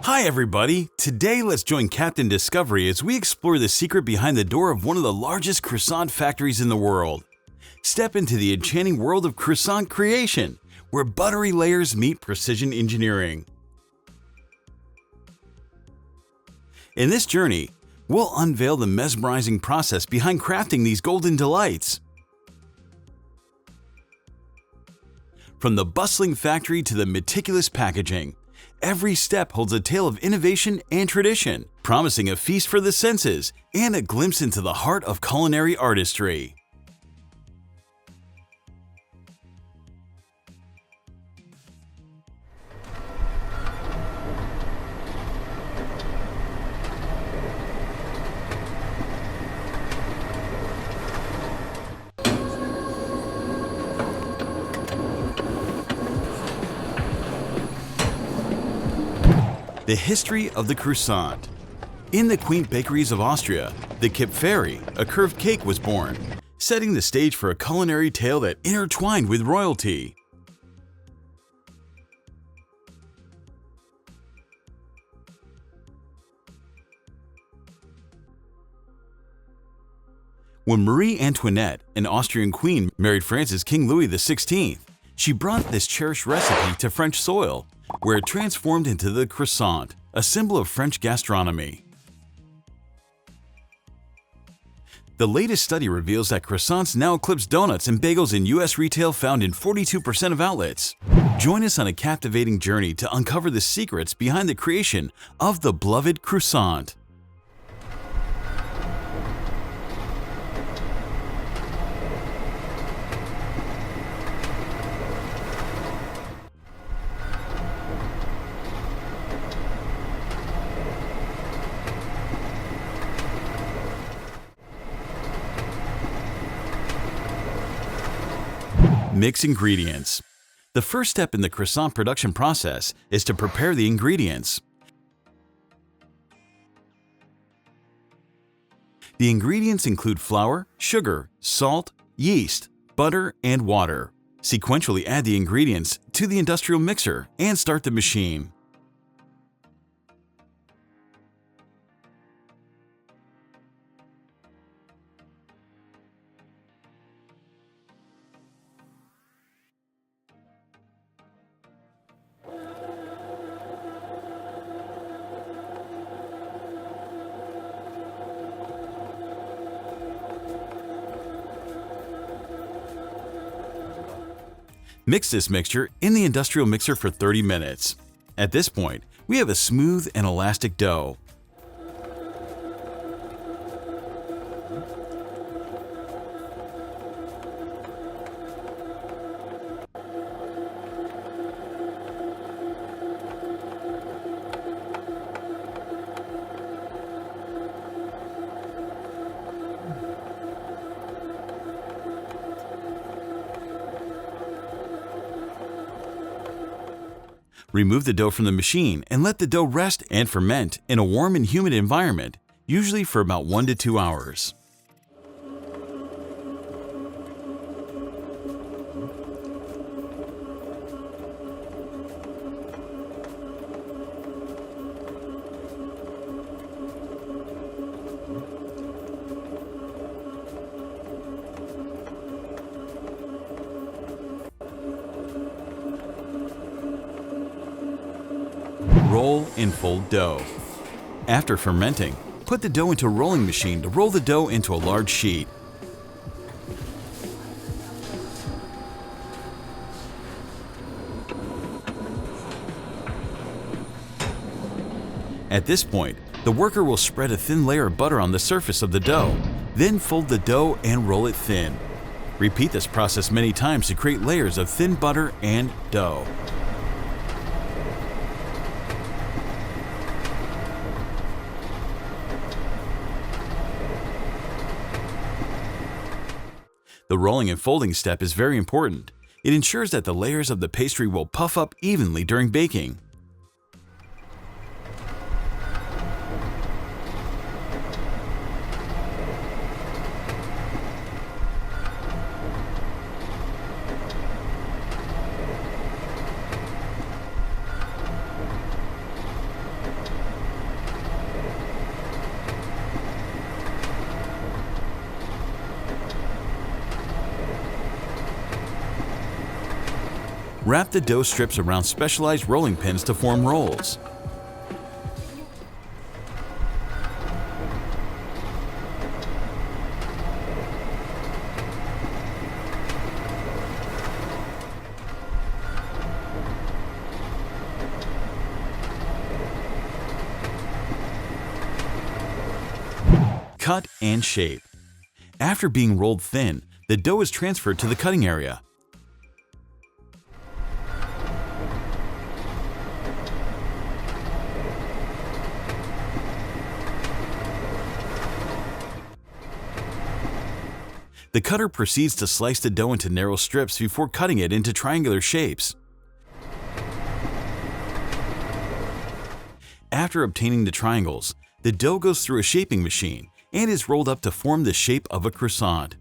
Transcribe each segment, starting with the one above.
Hi everybody! Today let's join Captain Discovery as we explore the secret behind the door of one of the largest croissant factories in the world. Step into the enchanting world of croissant creation, where buttery layers meet precision engineering. In this journey, we'll unveil the mesmerizing process behind crafting these golden delights. From the bustling factory to the meticulous packaging, every step holds a tale of innovation and tradition, promising a feast for the senses and a glimpse into the heart of culinary artistry. The history of the croissant. In the quaint bakeries of Austria, the Kipferie, a curved cake, was born, setting the stage for a culinary tale that intertwined with royalty. When Marie Antoinette, an Austrian queen, married France's King Louis XVI, she brought this cherished recipe to French soil, where it transformed into the croissant, a symbol of French gastronomy. The latest study reveals that croissants now eclipse donuts and bagels in U.S. retail, found in 42% of outlets. Join us on a captivating journey to uncover the secrets behind the creation of the beloved croissant. Mix ingredients. The first step in the croissant production process is to prepare the ingredients. The ingredients include flour, sugar, salt, yeast, butter, and water. Sequentially add the ingredients to the industrial mixer and start the machine. Mix this mixture in the industrial mixer for 30 minutes. At this point, we have a smooth and elastic dough. Remove the dough from the machine and let the dough rest and ferment in a warm and humid environment, usually for about 1 to 2 hours. Roll and fold dough. After fermenting, put the dough into a rolling machine to roll the dough into a large sheet. At this point, the worker will spread a thin layer of butter on the surface of the dough, then fold the dough and roll it thin. Repeat this process many times to create layers of thin butter and dough. The rolling and folding step is very important. It ensures that the layers of the pastry will puff up evenly during baking. Wrap the dough strips around specialized rolling pins to form rolls. Cut and shape. After being rolled thin, the dough is transferred to the cutting area. The cutter proceeds to slice the dough into narrow strips before cutting it into triangular shapes. After obtaining the triangles, the dough goes through a shaping machine and is rolled up to form the shape of a croissant.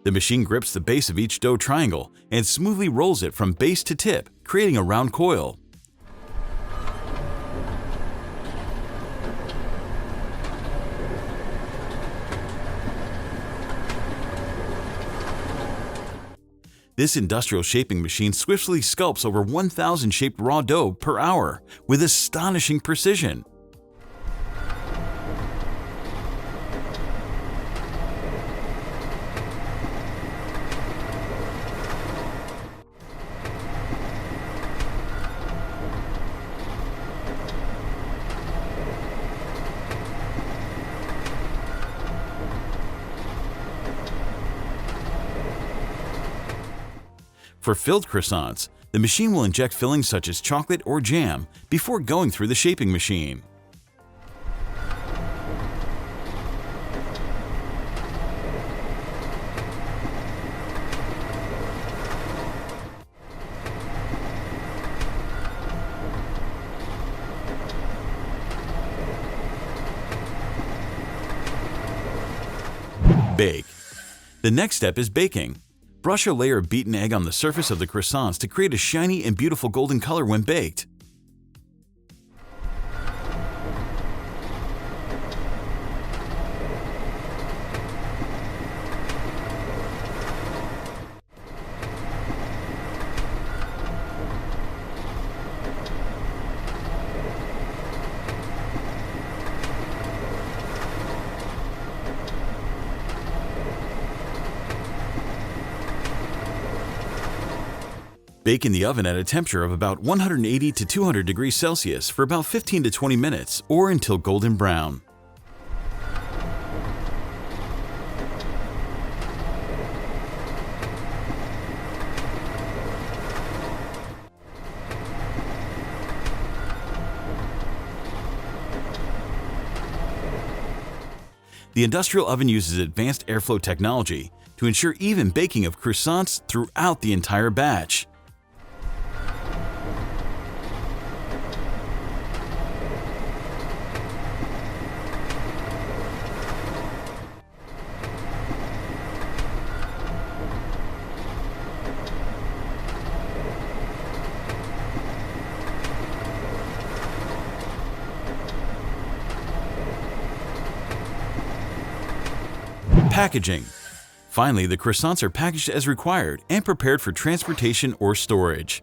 The machine grips the base of each dough triangle and smoothly rolls it from base to tip, creating a round coil. This industrial shaping machine swiftly sculpts over 1,000 shaped raw dough per hour with astonishing precision. For filled croissants, the machine will inject fillings such as chocolate or jam before going through the shaping machine. Bake. The next step is baking. Brush a layer of beaten egg on the surface of the croissants to create a shiny and beautiful golden color when baked. Bake in the oven at a temperature of about 180 to 200 degrees Celsius for about 15 to 20 minutes or until golden brown. The industrial oven uses advanced airflow technology to ensure even baking of croissants throughout the entire batch. Packaging. Finally, the croissants are packaged as required and prepared for transportation or storage.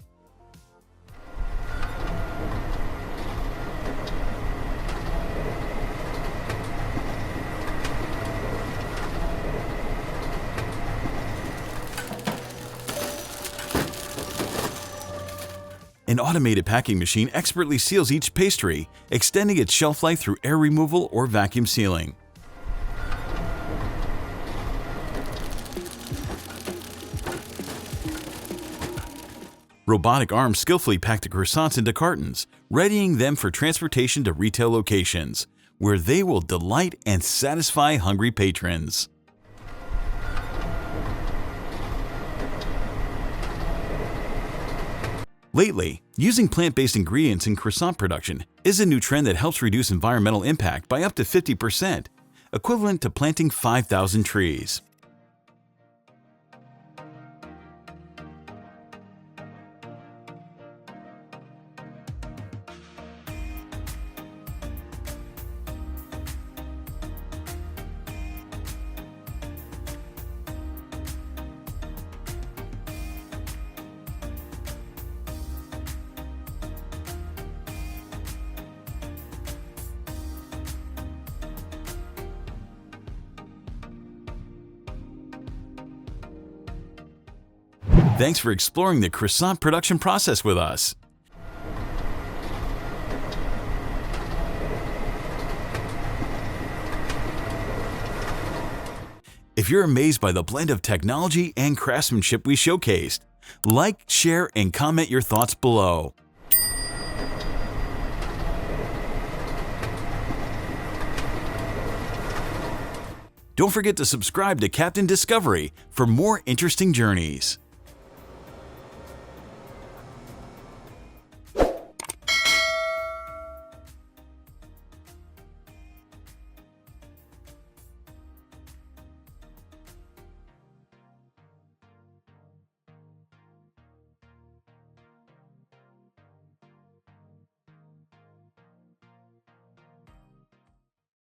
An automated packing machine expertly seals each pastry, extending its shelf life through air removal or vacuum sealing. Robotic arms skillfully pack the croissants into cartons, readying them for transportation to retail locations, where they will delight and satisfy hungry patrons. Lately, using plant-based ingredients in croissant production is a new trend that helps reduce environmental impact by up to 50%, equivalent to planting 5,000 trees. Thanks for exploring the croissant production process with us. If you're amazed by the blend of technology and craftsmanship we showcased, like, share, and comment your thoughts below. Don't forget to subscribe to Captain Discovery for more interesting journeys.